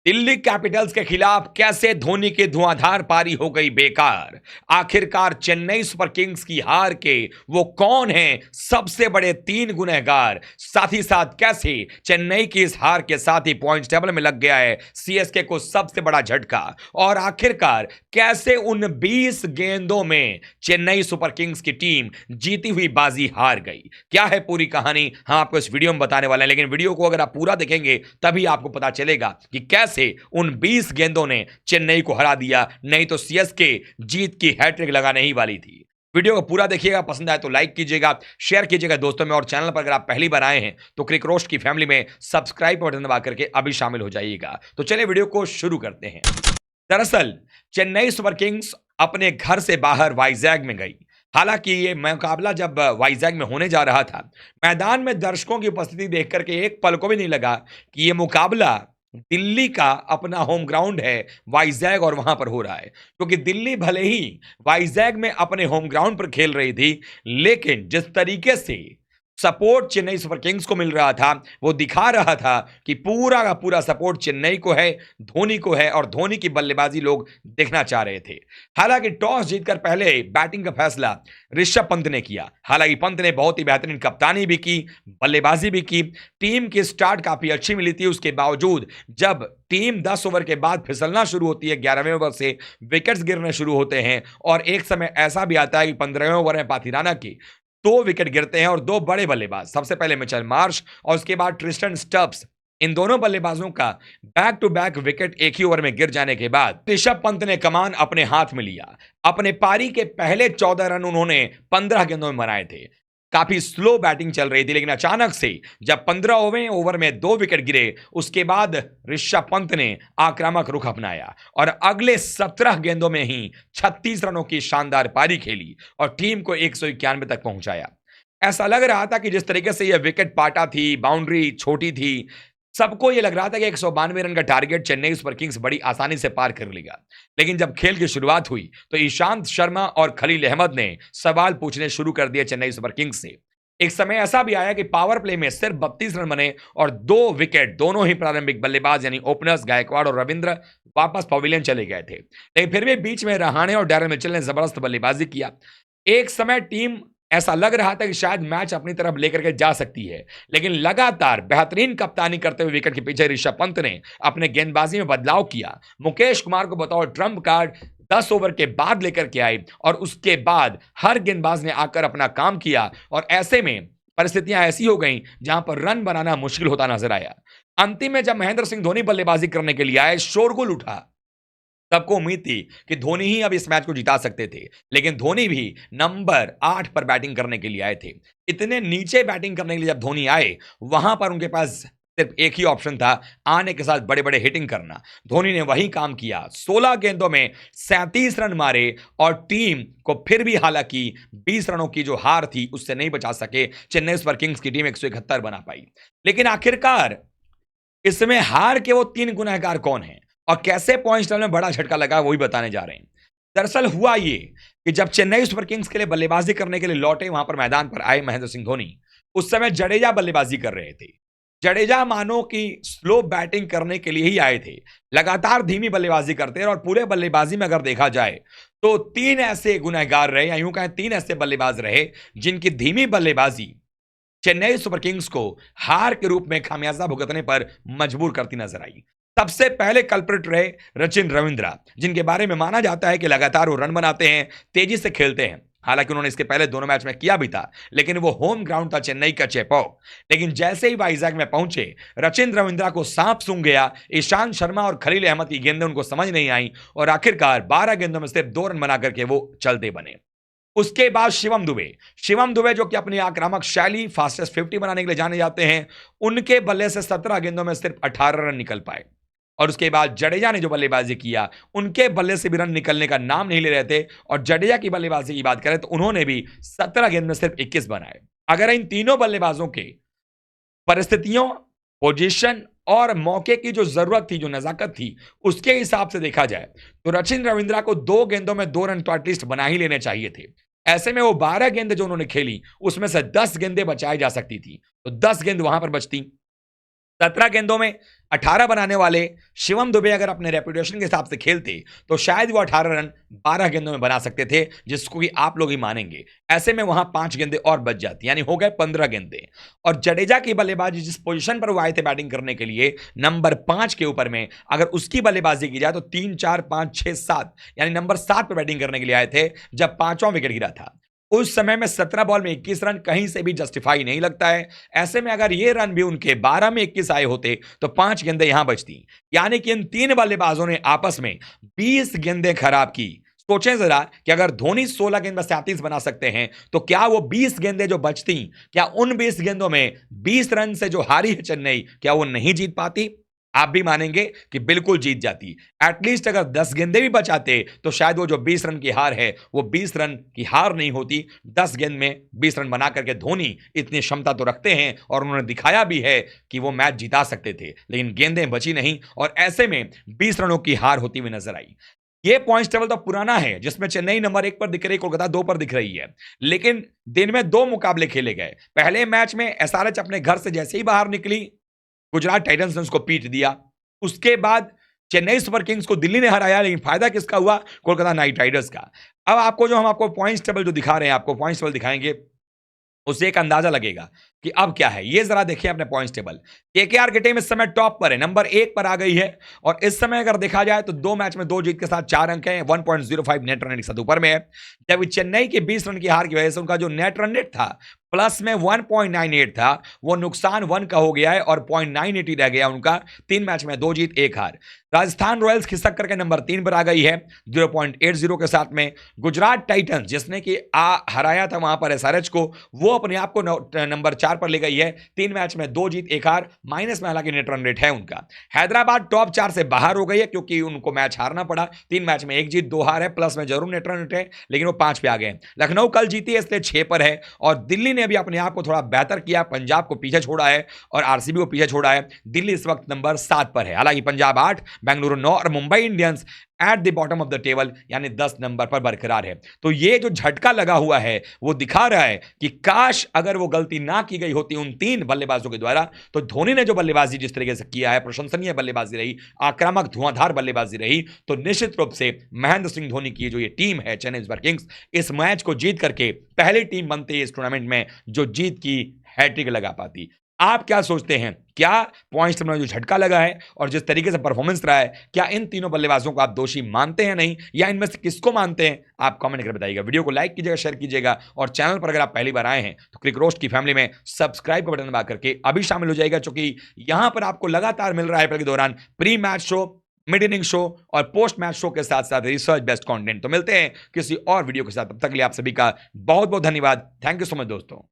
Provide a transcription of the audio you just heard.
Delhi Capitals के खिलाफ कैसे धोनी की धुआंधार पारी हो गई बेकार। आखिरकार चेन्नई सुपर किंग्स की हार के वो कौन हैं सबसे बड़े तीन गुनहगार, साथ ही साथ कैसे चेन्नई की इस हार के साथ ही पॉइंट्स टेबल में लग गया है सीएसके को सबसे बड़ा झटका, और आखिरकार कैसे उन 20 गेंदों में चेन्नई सुपर किंग्स की टीम जीती हुई बाजी हार गई। क्या है पूरी कहानी, हम आपको इस वीडियो में बताने वाले हैं, लेकिन वीडियो को अगर आप पूरा देखेंगे तभी आपको पता चलेगा कि कैसे उन 20 गेंदों ने चेन्नई को हरा दिया, नहीं तो सीएसके जीत की हैट्रिक लगाने ही वाली थी। वीडियो को पूरा देखिएगा, पसंद आए तो लाइक कीजिएगा, शेयर कीजिएगा दोस्तों में, और चैनल पर अगर आप पहली बार आए हैं तो क्रिक रोस्ट की फैमिली में सब्सक्राइब बटन दबा करके अभी शामिल हो जाइएगा। तो चलिए वीडियो को शुरू करते हैं। दरअसल चेन्नई सुपर किंग्स अपने घर से बाहर वाइजैग में गई। हालांकि ये मुकाबला जब वाइजैग में होने जा रहा था, मैदान में दर्शकों की उपस्थिति देख करके एक पल को भी नहीं लगा कि ये मुकाबला दिल्ली का अपना होम ग्राउंड है वाइजैग और वहां पर हो रहा है, क्योंकि दिल्ली भले ही वाइजैग में अपने होम ग्राउंड पर खेल रही थी, लेकिन जिस तरीके से सपोर्ट चेन्नई सुपर किंग्स को मिल रहा था वो दिखा रहा था कि पूरा का पूरा सपोर्ट चेन्नई को है, धोनी को है, और धोनी की बल्लेबाजी लोग देखना चाह रहे थे। हालांकि टॉस जीतकर पहले बैटिंग का फैसला ऋषभ पंत ने किया। हालांकि पंत ने बहुत ही बेहतरीन कप्तानी भी की, बल्लेबाजी भी की, टीम की स्टार्ट काफी अच्छी मिली थी। उसके बावजूद जब टीम 10 ओवर के बाद फिसलना शुरू होती है, 11वें ओवर से विकेट्स गिरने शुरू होते हैं, और एक समय ऐसा भी आता है कि 15वें ओवर में पाथिराना की 2 विकेट गिरते हैं और 2 बड़े बल्लेबाज, सबसे पहले मिचेल मार्श और उसके बाद ट्रिस्टन स्टब्स, इन दोनों बल्लेबाजों का बैक टू बैक विकेट एक ही ओवर में गिर जाने के बाद ऋषभ पंत ने कमान अपने हाथ में लिया। अपने पारी के पहले 14 रन उन्होंने 15 गेंदों में बनाए थे। काफी स्लो बैटिंग चल रही थी, लेकिन अचानक से जब 15वें ओवर में 2 विकेट गिरे, उसके बाद ऋषभ पंत ने आक्रामक रुख अपनाया और अगले 17 गेंदों में ही 36 रनों की शानदार पारी खेली और टीम को 191 तक पहुंचाया। ऐसा लग रहा था कि जिस तरीके से यह विकेट पाटा थी, बाउंड्री छोटी थी, सबको यह लग रहा था कि 192 रन का टारगेट चेन्नई सुपर किंग्स बड़ी आसानी से पार कर लेगा। लेकिन जब खेल की शुरुआत हुई तो ईशांत शर्मा और खलील अहमद ने सवाल पूछने शुरू कर दिए चेन्नई सुपर किंग्स से। एक समय ऐसा भी आया कि पावर प्ले में सिर्फ 32 रन बने और 2 विकेट दोनों ही प्रारंभिक बल्लेबाज यानी ओपनर्स गायकवाड़ और रविंद्र वापस पवेलियन चले गए थे। लेकिन फिर भी बीच में रहाणे और डैरेन मिचेल ने जबरदस्त बल्लेबाजी किया। एक समय टीम ऐसा लग रहा था कि शायद मैच अपनी तरफ लेकर के जा सकती है, लेकिन लगातार बेहतरीन कप्तानी करते हुए विकेट के पीछे ऋषभ पंत ने अपने गेंदबाजी में बदलाव किया। मुकेश कुमार को बतौर ट्रम्प कार्ड 10 ओवर के बाद लेकर के आए और उसके बाद हर गेंदबाज ने आकर अपना काम किया, और ऐसे में परिस्थितियां ऐसी हो गईं जहां पर रन बनाना मुश्किल होता नजर आया। अंतिम में जब महेंद्र सिंह धोनी बल्लेबाजी करने के लिए आए, शोरगुल उठा। सबको उम्मीद थी कि धोनी ही अब इस मैच को जिता सकते थे, लेकिन धोनी भी नंबर 8 पर बैटिंग करने के लिए आए थे। इतने नीचे बैटिंग करने के लिए जब धोनी आए, वहां पर उनके पास सिर्फ एक ही ऑप्शन था, आने के साथ बड़े बड़े हिटिंग करना। धोनी ने वही काम किया, 16 गेंदों में 37 रन मारे और टीम को फिर भी हालांकि 20 रनों की जो हार थी उससे नहीं बचा सके। चेन्नई सुपर किंग्स की टीम 171 बना पाई। लेकिन आखिरकार इसमें हार के वो 3 गुनहगार कौन हैं और कैसे पॉइंट्स टेबल में बड़ा झटका लगा, वही बताने जा रहे हैं। दरअसल हुआ ये कि जब चेन्नई सुपर किंग्स के लिए बल्लेबाजी करने के लिए लौटे, वहां पर मैदान पर आए महेंद्र सिंह धोनी, उस समय जडेजा बल्लेबाजी कर रहे थे। जडेजा मानो कि स्लो बैटिंग करने के लिए ही आए थे, लगातार धीमी बल्लेबाजी करते हैं, और पूरे बल्लेबाजी में अगर देखा जाए तो 3 ऐसे गुनहगार रहे, या यूं कहें 3 ऐसे बल्लेबाज रहे जिनकी धीमी बल्लेबाजी चेन्नई सुपर किंग्स को हार के रूप में खामियाजा भुगतने पर मजबूर करती नजर आई। सबसे पहले कल्प्रिट रहे रचिन रविंद्रा, जिनके बारे में माना जाता है कि लगातार वो रन बनाते हैं, तेजी से खेलते हैं। हालांकि उन्होंने इसके पहले दोनों मैच में किया भी था, लेकिन वो होम ग्राउंड था चेन्नई का चेपॉक। लेकिन जैसे ही वाइजैग में पहुंचे, रचिन रविंद्रा को सांप सूंघ गया। ईशांत शर्मा और खलील अहमद की गेंदें उनको समझ नहीं आई और आखिरकार 12 गेंदों में सिर्फ 2 रन बना करके वो चलते बने। उसके बाद शिवम दुबे जो कि अपनी आक्रामक शैली फास्टेस्ट 50 बनाने के लिए जाने जाते हैं, उनके बल्ले से 17 गेंदों में सिर्फ 18 रन निकल पाए। और उसके बाद जडेजा ने जो बल्लेबाजी किया, उनके बल्ले से भी रन निकलने का नाम नहीं ले रहे थे, और जडेजा की बल्लेबाजी की बात करें तो उन्होंने भी 17 गेंद में सिर्फ 21 बनाए। अगर इन तीनों बल्लेबाजों के परिस्थितियों, पोजीशन और मौके की जो जरूरत थी, जो नजाकत थी, उसके हिसाब से देखा जाए तो रचिन रविंद्रा को 2 गेंदों में 2 रन तो एटलीस्ट बना ही लेने चाहिए थे। ऐसे में वो 12 गेंदें जो उन्होंने खेली, उसमें से 10 गेंदें बचाई जा सकती थी, तो 10 गेंद वहां पर बचती। 17 गेंदों में 18 बनाने वाले शिवम दुबे अगर अपने रेपुटेशन के हिसाब से खेलते तो शायद वो 18 रन 12 गेंदों में बना सकते थे, जिसको कि आप लोग ही मानेंगे। ऐसे में वहां 5 गेंदें और बच जाती, यानी हो गए 15 गेंदें। और जडेजा की बल्लेबाजी जिस पोजीशन पर वो आए थे बैटिंग करने के लिए, नंबर 5 के ऊपर में, अगर उसकी बल्लेबाजी की जाए तो 3 4 5 6 7, यानी नंबर 7 पर बैटिंग करने के लिए आए थे जब 5वां विकेट गिरा था। उस समय में 17 बॉल में 21 रन कहीं से भी जस्टिफाई नहीं लगता है। ऐसे में अगर ये रन भी उनके 12 में 21 आए होते तो 5 गेंदें यहां बचती, यानी कि इन 3 बल्लेबाजों ने आपस में 20 गेंदें खराब की। सोचें जरा कि अगर धोनी 16 गेंद में 37 बना सकते हैं तो क्या वो 20 गेंदें जो बचती, क्या उन 20 गेंदों में 20 रन से जो हारी है चेन्नई, क्या वो नहीं जीत पाती? आप भी मानेंगे कि बिल्कुल जीत जाती। एटलीस्ट अगर 10 गेंदें भी बचाते तो शायद वो जो 20 रन की हार है वो 20 रन की हार नहीं होती। 10 गेंद में 20 रन बना करके धोनी इतनी क्षमता तो रखते हैं और उन्होंने दिखाया भी है कि वो मैच जिता सकते थे, लेकिन गेंदें बची नहीं और ऐसे में 20 रनों की हार होती हुई नजर आई। ये पॉइंट्स टेबल तो पुराना है जिसमें चेन्नई नंबर 1 पर दिख रही, कोलकाता 2 पर दिख रही है, लेकिन दिन में 2 मुकाबले खेले गए। पहले मैच में एसआरएच अपने घर से जैसे ही बाहर निकली, गुजरात टाइटंस ने उसको पीट दिया। उसके बाद चेन्नई सुपर किंग्स को दिल्ली ने हराया, लेकिन फायदा किसका हुआ? कोलकाता नाइट राइडर्स का। अब आपको जो हम आपको पॉइंट्स टेबल जो दिखा रहे हैं, आपको पॉइंट्स टेबल दिखाएंगे, उससे एक अंदाजा लगेगा कि अब क्या है। ये जरा देखिए अपने पॉइंट्स टेबल। केकेआर की टीम इस समय टॉप पर है, नंबर 1 पर आ गई है और इस समय अगर देखा जाए तो 2 मैच में 2 जीत के साथ 4 अंक हैं, 1.05 नेट रन रेट के साथ ऊपर में है। जब चेन्नई की 20 रन की हार की वजह से उनका जो नेट रन रेट था प्लस में 1.98 था, वो नुकसान 1 का हो गया है और 0.980 रह गया उनका। 3 मैच में 2 जीत 1 हार। राजस्थान रॉयल्स खिसक करके नंबर 3 पर आ गई है 0.80 के साथ में। गुजरात टाइटंस जिसने कि हराया था वहां पर एसआरएच को, वो अपने आप को नंबर 4 पर ले गई है। 3 मैच में 2 जीत 1 हार, माइनस में हालांकि नेट रन रेट है उनका। हैदराबाद टॉप 4 से बाहर हो गई है क्योंकि उनको मैच हारना पड़ा। 3 मैच में 1 जीत 2 हार है, प्लस में जरूर नेट रन रेट है, लेकिन वो 5 पे आ गए। लखनऊ कल जीती है इसलिए 6 पर है और दिल्ली ने भी अपने आप को थोड़ा बेहतर किया, पंजाब को पीछे छोड़ा है और आरसीबी को पीछे छोड़ा है। दिल्ली इस वक्त नंबर 7 पर है, हालांकि पंजाब 8, बेंगलुरु 9 और Mumbai Indians at the bottom of the table यानी 10 नंबर पर बरकरार है। तो ये जो झटका लगा हुआ है वो दिखा रहा है कि काश अगर वो गलती ना की गई होती उन 3 बल्लेबाजों के द्वारा, तो धोनी ने जो बल्लेबाजी जिस तरीके से किया है, प्रशंसनीय बल्लेबाजी रही, आक्रामक धुआंधार बल्लेबाजी रही, तो निश्चित रूप से महेंद्र सिंह धोनी की जो ये टीम है चेन्नई सुपर किंग्स, इस मैच को जीत करके पहली टीम बनती है इस टूर्नामेंट में जो जीत की हैट्रिक लगा पाती। आप क्या सोचते हैं? क्या पॉइंट्स में जो झटका लगा है और जिस तरीके से परफॉर्मेंस रहा है, क्या इन तीनों बल्लेबाजों को आप दोषी मानते हैं नहीं, या इनमें से किसको मानते हैं? आप कमेंट करके बताइएगा। वीडियो को लाइक कीजिएगा, शेयर कीजिएगा और चैनल पर अगर आप पहली बार आए हैं तो क्रिक रोस्ट की फैमिली में सब्सक्राइब का बटन दबा करके अभी शामिल हो जाएगा, क्योंकि यहां पर आपको लगातार मिल रहा है आईपीएल के दौरान pre match show, mid inning show और पोस्ट मैच शो के साथ साथ रिसर्च बेस्ड कंटेंट। तो मिलते हैं किसी और वीडियो के साथ, तब तक के लिए आप सभी का बहुत बहुत धन्यवाद। थैंक यू सो मच दोस्तों।